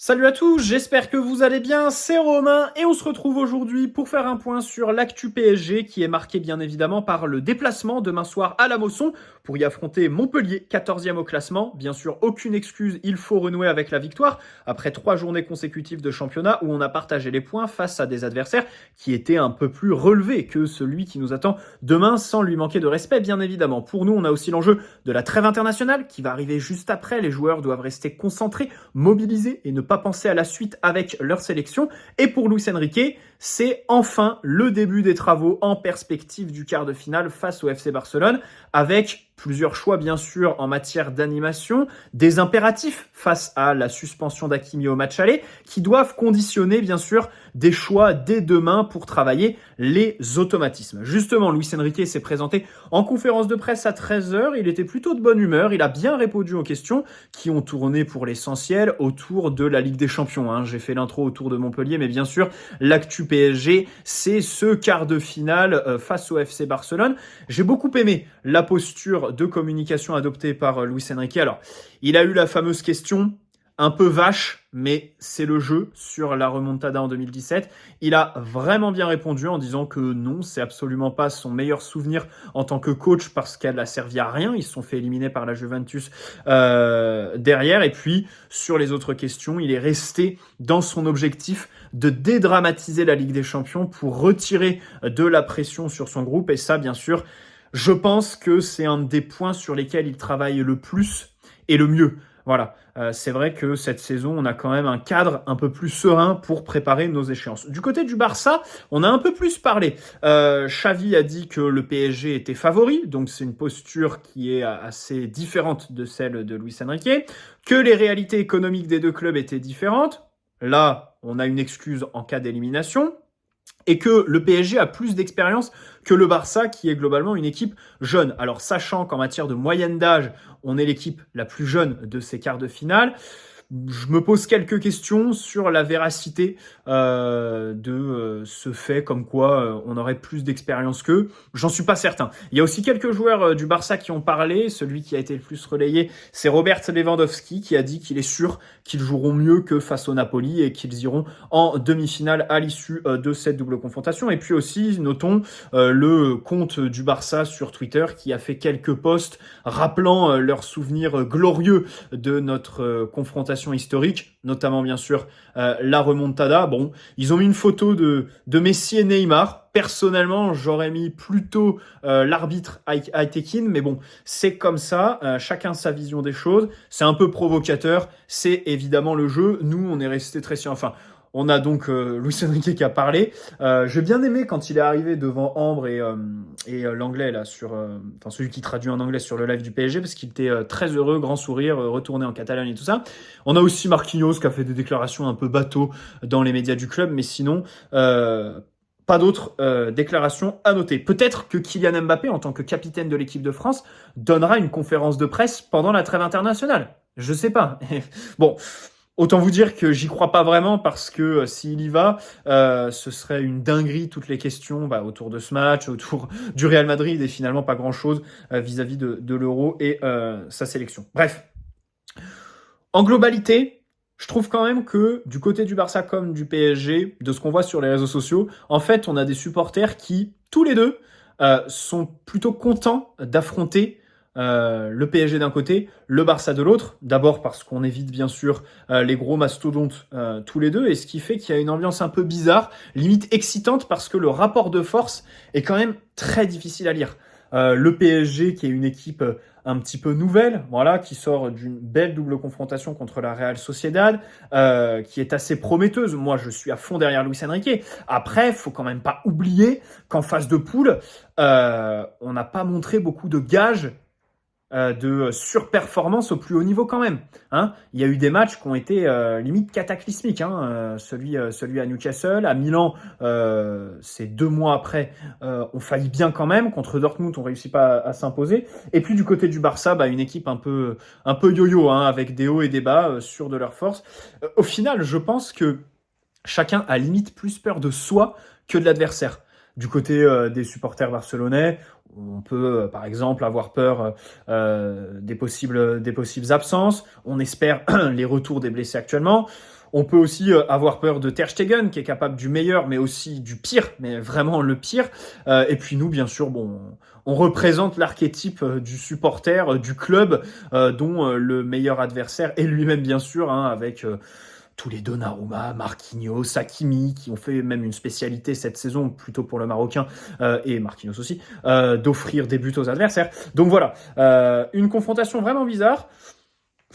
Salut à tous, j'espère que vous allez bien, c'est Romain et on se retrouve aujourd'hui pour faire un point sur l'actu PSG qui est marqué bien évidemment par le déplacement demain soir à la Mosson pour y affronter Montpellier, 14e au classement. Bien sûr, aucune excuse, il faut renouer avec la victoire après 3 journées consécutives de championnat où on a partagé les points face à des adversaires qui étaient un peu plus relevés que celui qui nous attend demain sans lui manquer de respect bien évidemment. Pour nous, on a aussi l'enjeu de la trêve internationale qui va arriver juste après. Les joueurs doivent rester concentrés, mobilisés et ne pas penser à la suite avec leur sélection. Et pour Luis Enrique, c'est enfin le début des travaux en perspective du quart de finale face au FC Barcelone, avec plusieurs choix bien sûr en matière d'animation, des impératifs face à la suspension d'Hakimi au match aller, qui doivent conditionner bien sûr des choix dès demain pour travailler les automatismes. Justement, Luis Enrique s'est présenté en conférence de presse à 13h, il était plutôt de bonne humeur, il a bien répondu aux questions qui ont tourné pour l'essentiel autour de la Ligue des Champions. J'ai fait l'intro autour de Montpellier, mais bien sûr, l'actu PSG, c'est ce quart de finale face au FC Barcelone. J'ai beaucoup aimé la posture de communication adoptée par Luis Enrique. Alors, il a eu la fameuse question un peu vache, mais c'est le jeu sur la remontada en 2017. Il a vraiment bien répondu en disant que non, c'est absolument pas son meilleur souvenir en tant que coach parce qu'elle a servi à rien. Ils se sont fait éliminer par la Juventus derrière. Et puis, sur les autres questions, il est resté dans son objectif de dédramatiser la Ligue des Champions pour retirer de la pression sur son groupe. Et ça, bien sûr, je pense que c'est un des points sur lesquels il travaille le plus et le mieux. Voilà, c'est vrai que cette saison, on a quand même un cadre un peu plus serein pour préparer nos échéances. Du côté du Barça, on a un peu plus parlé. Xavi a dit que le PSG était favori, donc c'est une posture qui est assez différente de celle de Luis Enrique, que les réalités économiques des deux clubs étaient différentes. Là, on a une excuse en cas d'élimination. Et que le PSG a plus d'expérience que le Barça, qui est globalement une équipe jeune. Alors, sachant qu'en matière de moyenne d'âge, on est l'équipe la plus jeune de ces quarts de finale, je me pose quelques questions sur la véracité de ce fait, comme quoi on aurait plus d'expérience qu'eux. J'en suis pas certain. Il y a aussi quelques joueurs du Barça qui ont parlé. Celui qui a été le plus relayé, c'est Robert Lewandowski, qui a dit qu'il est sûr qu'ils joueront mieux que face au Napoli et qu'ils iront en demi-finale à l'issue de cette double confrontation. Et puis aussi, notons le compte du Barça sur Twitter qui a fait quelques posts rappelant leurs souvenirs glorieux de notre confrontation historique, notamment bien sûr la remontada. Bon, ils ont mis une photo de Messi et Neymar. Personnellement, j'aurais mis plutôt l'arbitre Aitekin, mais bon, c'est comme ça, chacun sa vision des choses. C'est un peu provocateur, c'est évidemment le jeu. Nous, on est resté très sérieux. Enfin, on a donc Luis Enrique qui a parlé. J'ai bien aimé quand il est arrivé devant Ambre et l'anglais là enfin celui qui traduit en anglais sur le live du PSG parce qu'il était très heureux, grand sourire, retourné en Catalogne et tout ça. On a aussi Marquinhos qui a fait des déclarations un peu bateau dans les médias du club, mais sinon pas d'autres déclarations à noter. Peut-être que Kylian Mbappé, en tant que capitaine de l'équipe de France, donnera une conférence de presse pendant la trêve internationale. Je sais pas. Bon. Autant vous dire que j'y crois pas vraiment parce que s'il y va, ce serait une dinguerie toutes les questions autour de ce match, autour du Real Madrid et finalement pas grand-chose vis-à-vis de l'Euro et sa sélection. Bref, en globalité, je trouve quand même que du côté du Barça comme du PSG, de ce qu'on voit sur les réseaux sociaux, en fait, on a des supporters qui, tous les deux, sont plutôt contents d'affronter le PSG d'un côté, le Barça de l'autre. D'abord parce qu'on évite bien sûr les gros mastodontes tous les deux, et ce qui fait qu'il y a une ambiance un peu bizarre, limite excitante, parce que le rapport de force est quand même très difficile à lire. Le PSG qui est une équipe un petit peu nouvelle, voilà, qui sort d'une belle double confrontation contre la Real Sociedad, qui est assez prometteuse. Moi, je suis à fond derrière Luis Enrique. Après, faut quand même pas oublier qu'en phase de poule, on n'a pas montré beaucoup de gages de surperformance au plus haut niveau quand même. Il y a eu des matchs qui ont été limite cataclysmiques. Celui à Newcastle, à Milan, c'est 2 mois après, on faillit bien quand même. Contre Dortmund, on réussit pas à s'imposer. Et puis du côté du Barça, une équipe un peu yo-yo, avec des hauts et des bas, sûrs de leur force. Au final, je pense que chacun a limite plus peur de soi que de l'adversaire. Du côté des supporters barcelonais, on peut, par exemple, avoir peur des possibles absences. On espère les retours des blessés actuellement. On peut aussi avoir peur de Ter Stegen, qui est capable du meilleur, mais aussi du pire, mais vraiment le pire. Et puis nous, bien sûr, bon, on représente l'archétype du supporter, du club, dont le meilleur adversaire est lui-même, bien sûr, hein, avec tous les Donnarumma, Marquinhos, Hakimi, qui ont fait même une spécialité cette saison, plutôt pour le Marocain, et Marquinhos aussi, d'offrir des buts aux adversaires. Donc voilà, une confrontation vraiment bizarre.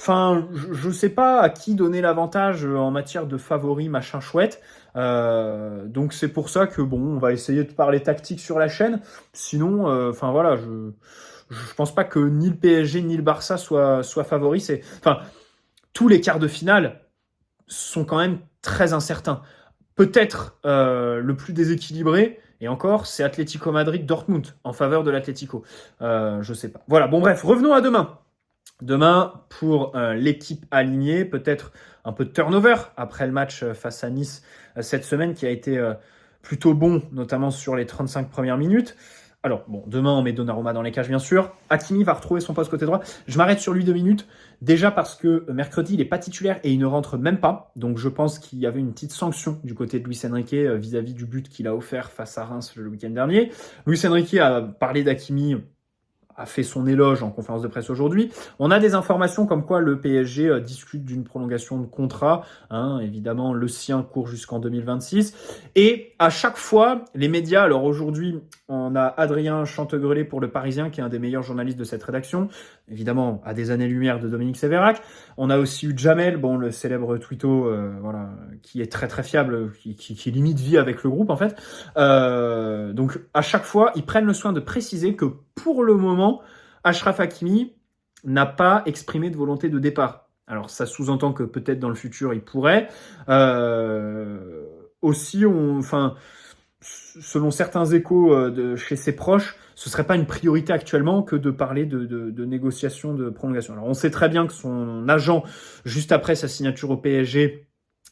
Enfin, je sais pas à qui donner l'avantage en matière de favoris, machin chouette. Donc c'est pour ça que bon, on va essayer de parler tactique sur la chaîne. Sinon, enfin voilà, je pense pas que ni le PSG ni le Barça soient favoris. Enfin, tous les quarts de finale sont quand même très incertains. Peut-être le plus déséquilibré, et encore, c'est Atlético Madrid-Dortmund en faveur de l'Atlético. Je sais pas. Voilà, bon bref, revenons à demain. Demain, pour l'équipe alignée, peut-être un peu de turnover après le match face à Nice cette semaine qui a été plutôt bon, notamment sur les 35 premières minutes. Alors, bon, demain, on met Donnarumma dans les cages, bien sûr. Hakimi va retrouver son poste côté droit. Je m'arrête sur lui 2 minutes. Déjà parce que mercredi, il n'est pas titulaire et il ne rentre même pas. Donc, je pense qu'il y avait une petite sanction du côté de Luis Enrique vis-à-vis du but qu'il a offert face à Reims le week-end dernier. Luis Enrique a parlé d'Hakimi, a fait son éloge en conférence de presse aujourd'hui. On a des informations comme quoi le PSG discute d'une prolongation de contrat. Hein, évidemment, le sien court jusqu'en 2026. Et à chaque fois, les médias, alors aujourd'hui, on a Adrien Chantegrelet pour Le Parisien, qui est un des meilleurs journalistes de cette rédaction, évidemment à des années-lumière de Dominique Sévérac. On a aussi eu Jamel, bon, le célèbre twitto, voilà, qui est très très fiable, qui limite vie avec le groupe en fait. Donc à chaque fois, ils prennent le soin de préciser que pour le moment, Achraf Hakimi n'a pas exprimé de volonté de départ. Alors ça sous-entend que peut-être dans le futur il pourrait. Aussi, selon certains échos de chez ses proches, ce serait pas une priorité actuellement que de parler de négociations de prolongation. Alors on sait très bien que son agent, juste après sa signature au PSG,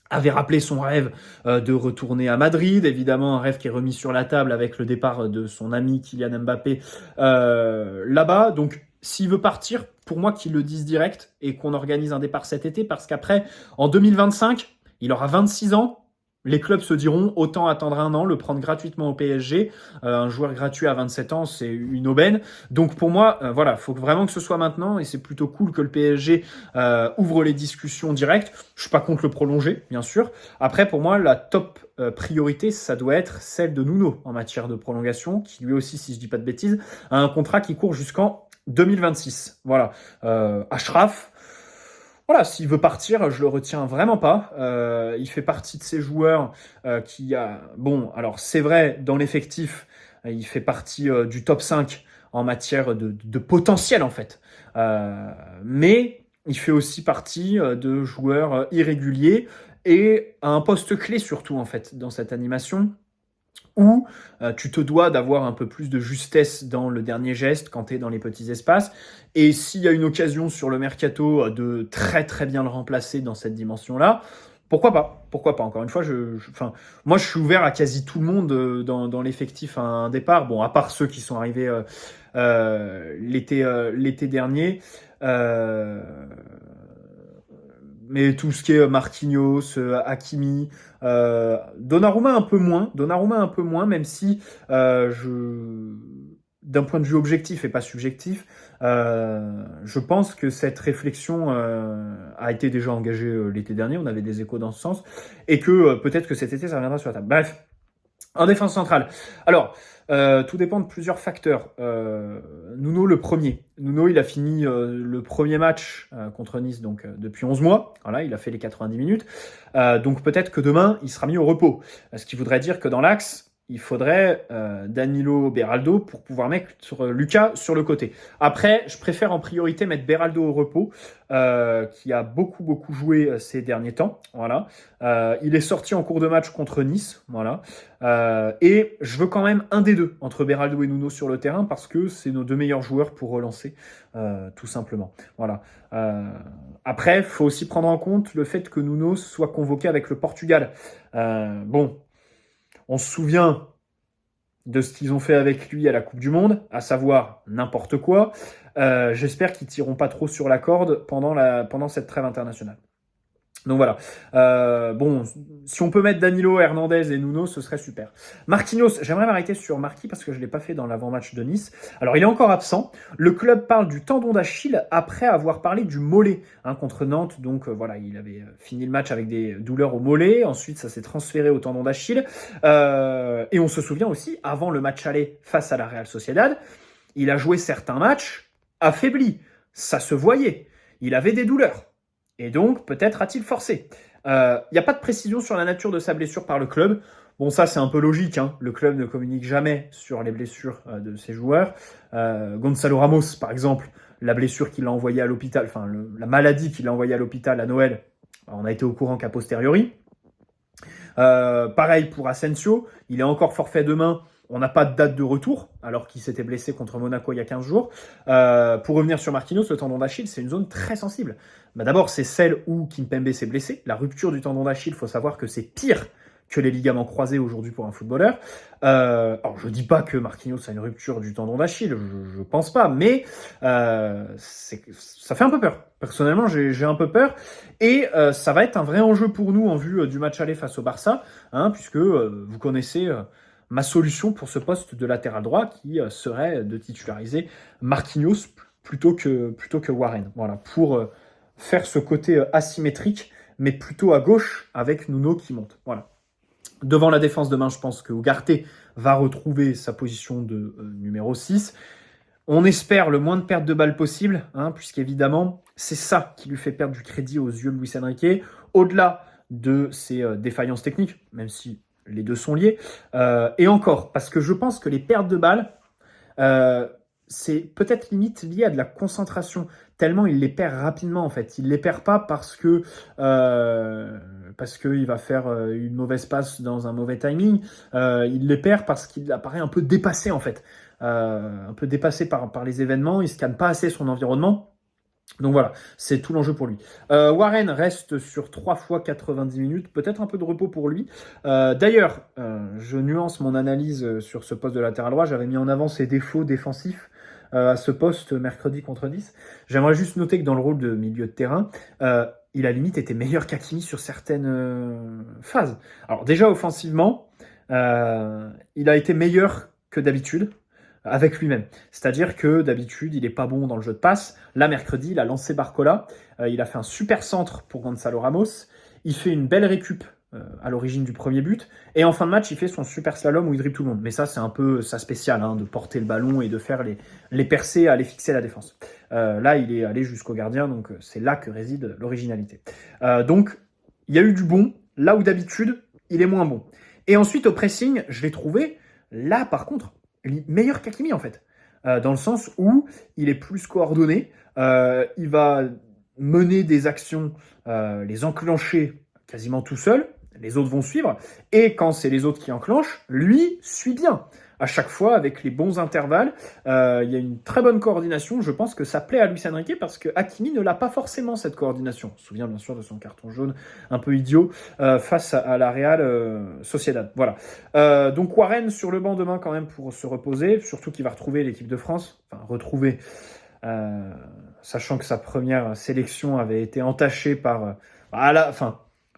avait rappelé son rêve de retourner à Madrid, évidemment un rêve qui est remis sur la table avec le départ de son ami Kylian Mbappé là-bas. Donc s'il veut partir, pour moi qu'il le dise direct et qu'on organise un départ cet été, parce qu'après, en 2025, il aura 26 ans. Les clubs se diront autant attendre un an, le prendre gratuitement au PSG. Un joueur gratuit à 27 ans, c'est une aubaine. Donc pour moi, voilà, faut vraiment que ce soit maintenant et c'est plutôt cool que le PSG ouvre les discussions directes. Je suis pas contre le prolonger, bien sûr. Après, pour moi, la top priorité, ça doit être celle de Nuno en matière de prolongation, qui lui aussi, si je dis pas de bêtises, a un contrat qui court jusqu'en 2026. Voilà. Achraf, voilà, s'il veut partir, je le retiens vraiment pas. Il fait partie de ces joueurs qui a... Bon, alors c'est vrai, dans l'effectif, il fait partie du top 5 en matière de potentiel, en fait. Mais il fait aussi partie de joueurs irréguliers et à un poste clé, surtout, en fait, dans cette animation, où tu te dois d'avoir un peu plus de justesse dans le dernier geste quand tu es dans les petits espaces. Et s'il y a une occasion sur le mercato de très très bien le remplacer dans cette dimension-là, pourquoi pas? Pourquoi pas? Encore une fois, moi je suis ouvert à quasi tout le monde dans l'effectif à un départ. Bon, à part ceux qui sont arrivés l'été dernier. Mais tout ce qui est Marquinhos, Hakimi, Donnarumma un peu moins, même si d'un point de vue objectif et pas subjectif, je pense que cette réflexion a été déjà engagée l'été dernier, on avait des échos dans ce sens, et que peut-être que cet été ça reviendra sur la table. Bref, en défense centrale. Alors, tout dépend de plusieurs facteurs. Nuno, le premier. Nuno, il a fini le premier match contre Nice donc depuis 11 mois. Voilà, il a fait les 90 minutes. Donc peut-être que demain, il sera mis au repos. Ce qui voudrait dire que dans l'axe, il faudrait Danilo, Beraldo pour pouvoir mettre Lucas sur le côté. Après, je préfère en priorité mettre Beraldo au repos, qui a beaucoup joué ces derniers temps. Voilà. Il est sorti en cours de match contre Nice. Voilà. Et je veux quand même un des deux entre Beraldo et Nuno sur le terrain parce que c'est nos deux meilleurs joueurs pour relancer, tout simplement. Voilà. Après, il faut aussi prendre en compte le fait que Nuno soit convoqué avec le Portugal. Bon. On se souvient de ce qu'ils ont fait avec lui à la Coupe du Monde, à savoir n'importe quoi. J'espère qu'ils tireront pas trop sur la corde pendant cette trêve internationale. Donc voilà. Bon, si on peut mettre Danilo, Hernandez et Nuno, ce serait super. Marquinhos, j'aimerais m'arrêter sur Marquis parce que je ne l'ai pas fait dans l'avant-match de Nice. Alors, il est encore absent. Le club parle du tendon d'Achille après avoir parlé du mollet contre Nantes. Donc voilà, il avait fini le match avec des douleurs au mollet. Ensuite, ça s'est transféré au tendon d'Achille. Et on se souvient aussi, avant le match aller face à la Real Sociedad, il a joué certains matchs affaiblis. Ça se voyait. Il avait des douleurs. Et donc, peut-être a-t-il forcé. Il n'y a pas de précision sur la nature de sa blessure par le club. Bon, ça, c'est un peu logique. Le club ne communique jamais sur les blessures de ses joueurs. Gonzalo Ramos, par exemple, la blessure qu'il a envoyée à l'hôpital, enfin, la maladie qu'il a envoyée à l'hôpital à Noël, on a été au courant qu'a posteriori. Pareil pour Asensio, il est encore forfait demain. On n'a pas de date de retour, alors qu'il s'était blessé contre Monaco il y a 15 jours. Pour revenir sur Marquinhos, le tendon d'Achille, c'est une zone très sensible. D'abord, c'est celle où Kimpembe s'est blessé. La rupture du tendon d'Achille, il faut savoir que c'est pire que les ligaments croisés aujourd'hui pour un footballeur. Alors, je dis pas que Marquinhos a une rupture du tendon d'Achille, je pense pas, mais ça fait un peu peur. Personnellement, j'ai un peu peur. Et ça va être un vrai enjeu pour nous en vue du match aller face au Barça, puisque vous connaissez... ma solution pour ce poste de latéral droit qui serait de titulariser Marquinhos plutôt que Warren. Voilà, pour faire ce côté asymétrique, mais plutôt à gauche avec Nuno qui monte. Voilà. Devant la défense demain, je pense que Ugarte va retrouver sa position de numéro 6. On espère le moins de pertes de balles possible, puisqu'évidemment, c'est ça qui lui fait perdre du crédit aux yeux de Luis Enrique, au-delà de ses défaillances techniques, même si les deux sont liés. Et encore, parce que je pense que les pertes de balles, c'est peut-être limite lié à de la concentration, tellement il les perd rapidement en fait. Il les perd pas parce que il va faire une mauvaise passe dans un mauvais timing. Il les perd parce qu'il apparaît un peu dépassé en fait. Un peu dépassé par les événements. Il scanne pas assez son environnement. Donc voilà, c'est tout l'enjeu pour lui. Warren reste sur 3 fois 90 minutes, peut-être un peu de repos pour lui. D'ailleurs, je nuance mon analyse sur ce poste de latéral droit. J'avais mis en avant ses défauts défensifs à ce poste mercredi contre Nice. J'aimerais juste noter que dans le rôle de milieu de terrain, il a limite été meilleur qu'Hakimi sur certaines phases. Alors déjà offensivement, il a été meilleur que d'habitude avec lui-même. C'est-à-dire que d'habitude, il est pas bon dans le jeu de passe. Là, mercredi, il a lancé Barcola. Il a fait un super centre pour Gonzalo Ramos. Il fait une belle récup à l'origine du premier but. Et en fin de match, il fait son super slalom où il dribble tout le monde. Mais ça, c'est un peu sa spéciale, de porter le ballon et de faire les percées, aller fixer la défense. Là, il est allé jusqu'au gardien, donc c'est là que réside l'originalité. Donc, il y a eu du bon, là où d'habitude, il est moins bon. Et ensuite, au pressing, je l'ai trouvé, là, par contre, meilleur qu'Hakimi en fait, dans le sens où il est plus coordonné, il va mener des actions, les enclencher quasiment tout seul, les autres vont suivre, et quand c'est les autres qui enclenchent, lui suit bien. À chaque fois, avec les bons intervalles, il y a une très bonne coordination. Je pense que ça plaît à Luis Enrique parce que Hakimi ne l'a pas forcément cette coordination. On se souvient bien sûr de son carton jaune un peu idiot face à la Real Sociedad. Voilà. Donc Warren sur le banc demain quand même pour se reposer, surtout qu'il va retrouver l'équipe de France. Enfin, retrouver, sachant que sa première sélection avait été entachée par...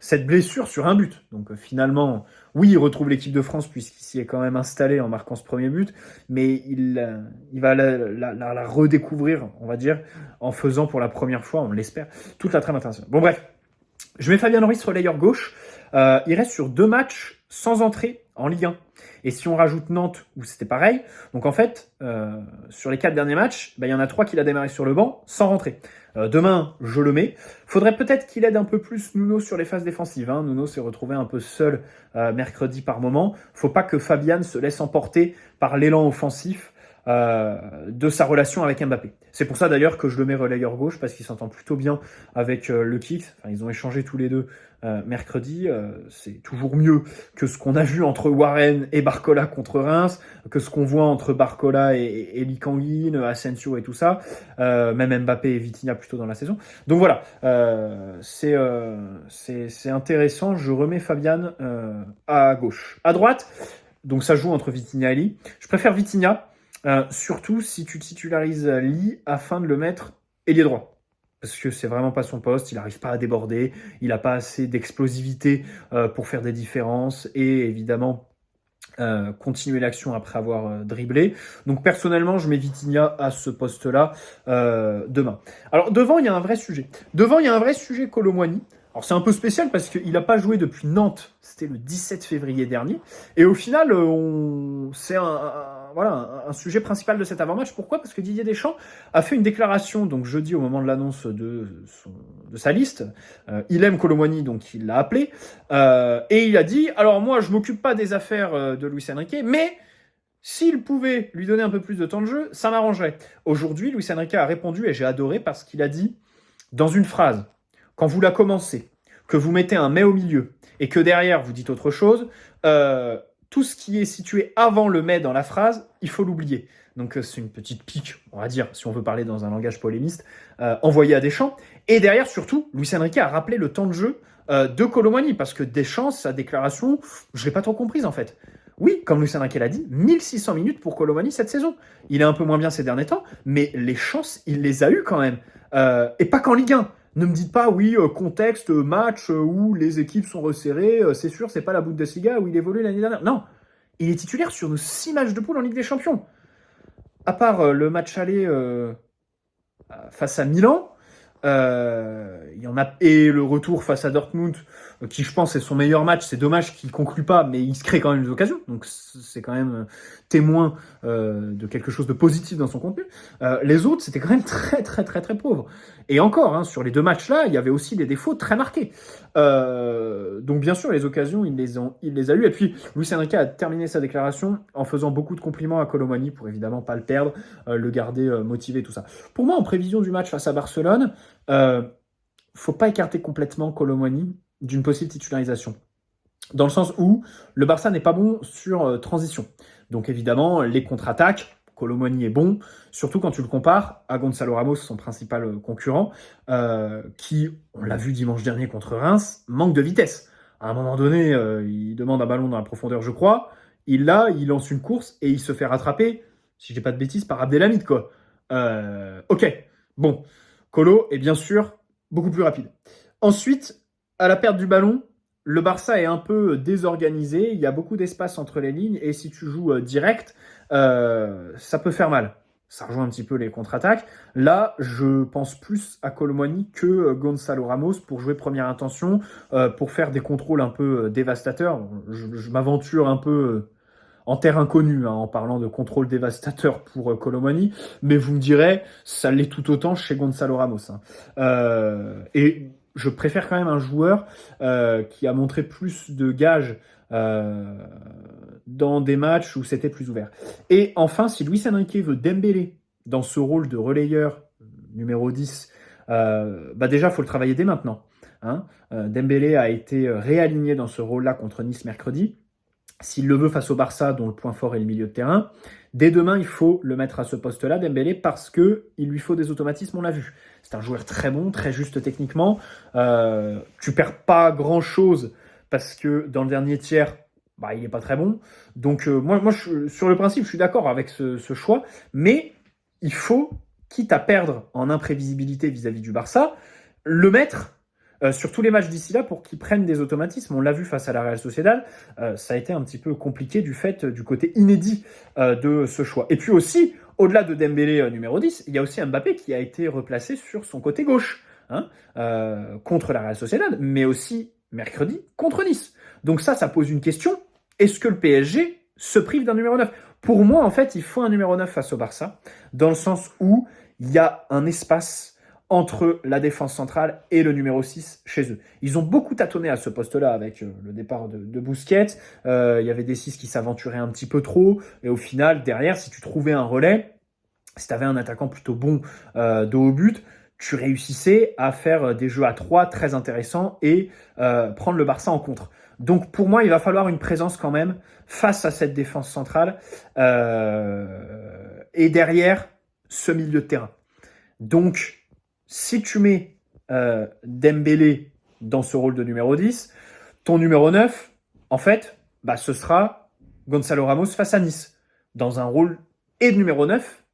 cette blessure sur un but. Donc finalement, oui, il retrouve l'équipe de France puisqu'il s'y est quand même installé en marquant ce premier but, mais il va la redécouvrir, on va dire, en faisant pour la première fois, on l'espère, toute la trame internationale. Bon bref, je mets Fabien Ruiz relayeur gauche. Il reste sur 2 matchs sans entrée en Ligue 1. Et si on rajoute Nantes, où c'était pareil, donc en fait, sur les 4 derniers matchs, il y en a 3 qu'il a démarré sur le banc sans rentrer. Demain, je le mets. Faudrait peut-être qu'il aide un peu plus Nuno sur les phases défensives. Nuno s'est retrouvé un peu seul mercredi par moment. Faut pas que Fabian se laisse emporter par l'élan offensif de sa relation avec Mbappé. C'est pour ça d'ailleurs que je le mets relayeur gauche, parce qu'il s'entend plutôt bien avec le Kick. Enfin, ils ont échangé tous les deux mercredi. C'est toujours mieux que ce qu'on a vu entre Warren et Barcola contre Reims, que ce qu'on voit entre Barcola et Likanguin, Asensio et tout ça, même Mbappé et Vitinha plutôt dans la saison. Donc voilà, c'est intéressant. Je remets Fabian à gauche. À droite, Donc ça joue entre Vitinha et Lee. Je préfère Vitinha, surtout si tu titularises Lee afin de le mettre ailier droit. Parce que c'est vraiment pas son poste, il n'arrive pas à déborder, il n'a pas assez d'explosivité pour faire des différences et évidemment continuer l'action après avoir dribblé. Donc personnellement, je mets Vitinha à ce poste-là demain. Alors devant, il y a un vrai sujet. Devant, il y a un vrai sujet Kolo Muani. Alors c'est un peu spécial parce qu'il n'a pas joué depuis Nantes, c'était le 17 février dernier. Et au final, c'est voilà, un sujet principal de cet avant-match. Pourquoi? Parce que Didier Deschamps a fait une déclaration, donc jeudi au moment de l'annonce de sa liste. Il aime Kolo Muani, donc il l'a appelé. Et il a dit, alors moi je m'occupe pas des affaires de Luis Enrique, mais s'il pouvait lui donner un peu plus de temps de jeu, ça m'arrangerait. Aujourd'hui, Luis Enrique a répondu et j'ai adoré parce qu'il a dit, dans une phrase, quand vous la commencez, que vous mettez un mais au milieu et que derrière vous dites autre chose, tout ce qui est situé avant le mais dans la phrase, il faut l'oublier. Donc c'est une petite pique, on va dire, si on veut parler dans un langage polémiste, envoyée à Deschamps. Et derrière, surtout, Luis Enrique a rappelé le temps de jeu de Kolo Muani, parce que Deschamps, sa déclaration, je ne l'ai pas trop comprise en fait. Oui, comme Luis Enrique l'a dit, 1600 minutes pour Kolo Muani cette saison. Il est un peu moins bien ces derniers temps, mais les chances, il les a eues quand même. Et pas qu'en Ligue 1. Ne me dites pas, oui, contexte, match où les équipes sont resserrées, c'est sûr, c'est pas la Bundesliga où il évolue l'année dernière. Non, il est titulaire sur nos 6 matchs de poule en Ligue des Champions. À part le match aller face à Milan, il y en a, et le retour face à Dortmund, qui je pense est son meilleur match. C'est dommage qu'il conclue pas, mais il se crée quand même des occasions. Donc c'est quand même témoin de quelque chose de positif dans son contenu. Les autres, c'était quand même très très très très pauvre. Et encore, hein, sur les 2 matchs-là, il y avait aussi des défauts très marqués. Donc bien sûr, les occasions, il les a eues. Et puis, Luis Enrique a terminé sa déclaration en faisant beaucoup de compliments à Kolo Muani pour évidemment pas le perdre, le garder motivé, tout ça. Pour moi, en prévision du match face à Barcelone, faut pas écarter complètement Kolo Muani d'une possible titularisation. Dans le sens où le Barça n'est pas bon sur transition. Donc évidemment, les contre-attaques, Kolo Muani est bon, surtout quand tu le compares à Gonzalo Ramos, son principal concurrent, qui, on l'a vu dimanche dernier contre Reims, manque de vitesse. À un moment donné, il demande un ballon dans la profondeur, je crois. Il lance une course et il se fait rattraper, si je dis pas de bêtises, par Abdelhamid, quoi. Ok, bon. Kolo est bien sûr beaucoup plus rapide. Ensuite, à la perte du ballon, le Barça est un peu désorganisé, il y a beaucoup d'espace entre les lignes, et si tu joues direct, ça peut faire mal. Ça rejoint un petit peu les contre-attaques. Là, je pense plus à Kolo Muani que Gonzalo Ramos pour jouer première intention, pour faire des contrôles un peu dévastateurs. Je m'aventure un peu en terre inconnue, hein, en parlant de contrôle dévastateur pour Kolo Muani, mais vous me direz, ça l'est tout autant chez Gonzalo Ramos. Hein. Et je préfère quand même un joueur qui a montré plus de gages dans des matchs où c'était plus ouvert. Et enfin, si Luis Enrique veut Dembélé dans ce rôle de relayeur numéro 10, déjà, il faut le travailler dès maintenant. Hein. Dembélé a été réaligné dans ce rôle-là contre Nice mercredi. S'il le veut face au Barça, dont le point fort est le milieu de terrain, dès demain, il faut le mettre à ce poste-là, Dembélé, parce qu'il lui faut des automatismes, on l'a vu. C'est un joueur très bon, très juste techniquement. Tu perds pas grand-chose parce que dans le dernier tiers, il n'est pas très bon. Donc moi sur le principe, je suis d'accord avec ce choix, mais il faut, quitte à perdre en imprévisibilité vis-à-vis du Barça, le mettre sur tous les matchs d'ici là pour qu'ils prennent des automatismes. On l'a vu face à la Real Sociedad, ça a été un petit peu compliqué du fait du côté inédit de ce choix. Et puis aussi, au-delà de Dembélé numéro 10, il y a aussi Mbappé qui a été replacé sur son côté gauche, hein, contre la Real Sociedad, mais aussi mercredi contre Nice. Donc ça pose une question. Est-ce que le PSG se prive d'un numéro 9 ? Pour moi, en fait, il faut un numéro 9 face au Barça, dans le sens où il y a un espace entre la défense centrale et le numéro 6 chez eux. Ils ont beaucoup tâtonné à ce poste-là avec le départ de Busquets. Il y avait des 6 qui s'aventuraient un petit peu trop. Et au final, derrière, si tu trouvais un relais, si tu avais un attaquant plutôt bon de haut but, tu réussissais à faire des jeux à 3 très intéressants et prendre le Barça en contre. Donc pour moi, il va falloir une présence quand même face à cette défense centrale et derrière ce milieu de terrain. Donc, si tu mets Dembélé dans ce rôle de numéro 10, ton numéro 9, en fait, ce sera Gonzalo Ramos face à Nice, dans un rôle et de numéro 9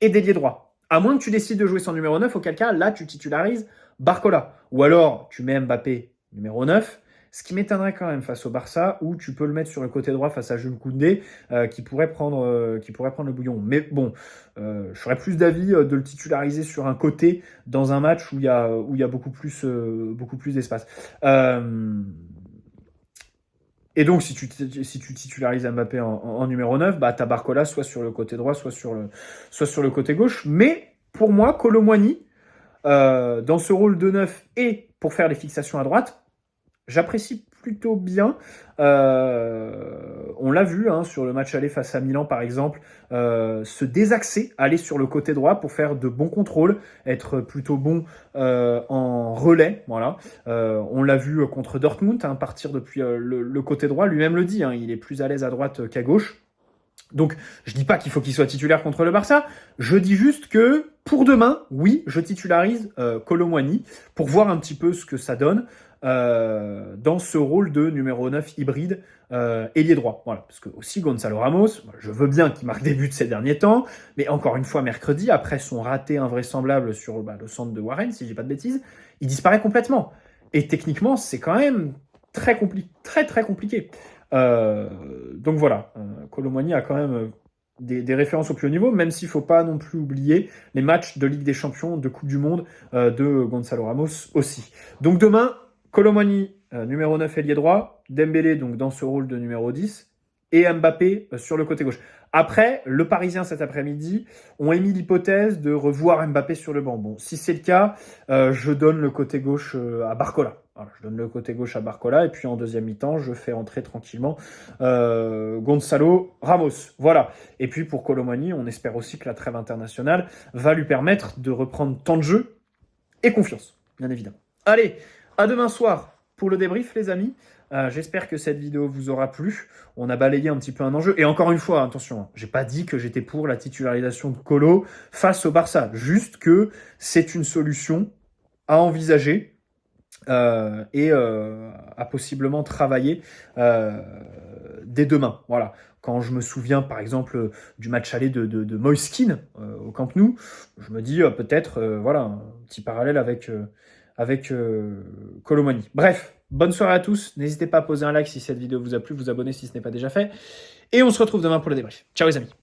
et d'ailier droit. À moins que tu décides de jouer sans numéro 9, auquel cas, là, tu titularises Barcola. Ou alors, tu mets Mbappé numéro 9, ce qui m'étonnerait quand même face au Barça, où tu peux le mettre sur le côté droit face à Jules Koundé, qui pourrait prendre le bouillon. Mais bon, je serais plus d'avis de le titulariser sur un côté dans un match où il y a beaucoup plus d'espace. Et donc, si tu titularises Mbappé en numéro 9, bah, t'as Barcola soit sur le côté droit, soit sur le côté gauche. Mais pour moi, Kolo Muani, dans ce rôle de 9 et pour faire les fixations à droite, j'apprécie plutôt bien. On l'a vu sur le match aller face à Milan, par exemple, se désaxer, aller sur le côté droit pour faire de bons contrôles, être plutôt bon en relais. Voilà. On l'a vu contre Dortmund, partir depuis le côté droit. Lui-même le dit, il est plus à l'aise à droite qu'à gauche. Donc, je dis pas qu'il faut qu'il soit titulaire contre le Barça. Je dis juste que pour demain, oui, je titularise Kolo Muani pour voir un petit peu ce que ça donne dans ce rôle de numéro 9 hybride ailier droit. Voilà, parce que aussi Gonzalo Ramos, je veux bien qu'il marque des buts ces derniers temps, mais encore une fois mercredi, après son raté invraisemblable sur le centre de Warren, si je dis pas de bêtises, il disparaît complètement. Et techniquement, c'est quand même très compliqué. Donc voilà, Kolo Muani a quand même des références au plus haut niveau, même s'il ne faut pas non plus oublier les matchs de Ligue des Champions, de Coupe du Monde de Gonzalo Ramos aussi. Donc demain, Kolo Muani, numéro 9 ailier droit, Dembélé donc dans ce rôle de numéro 10, et Mbappé sur le côté gauche. Après, le Parisien cet après-midi ont émis l'hypothèse de revoir Mbappé sur le banc. Bon, si c'est le cas, je donne le côté gauche à Barcola. Voilà, je donne le côté gauche à Barcola et puis en deuxième mi-temps, je fais entrer tranquillement Gonzalo Ramos. Voilà. Et puis pour Kolo Muani, on espère aussi que la trêve internationale va lui permettre de reprendre temps de jeu et confiance, bien évidemment. Allez, à demain soir pour le débrief, les amis. J'espère que cette vidéo vous aura plu. On a balayé un petit peu un enjeu. Et encore une fois, attention, j'ai pas dit que j'étais pour la titularisation de Kolo face au Barça. Juste que c'est une solution à envisager et à possiblement travailler dès demain. Voilà. Quand je me souviens, par exemple, du match aller de Moise Kean au Camp Nou, je me dis peut-être, voilà, un petit parallèle avec Kolo Muani. Bref, bonne soirée à tous. N'hésitez pas à poser un like si cette vidéo vous a plu, vous abonner si ce n'est pas déjà fait. Et on se retrouve demain pour le débrief. Ciao les amis.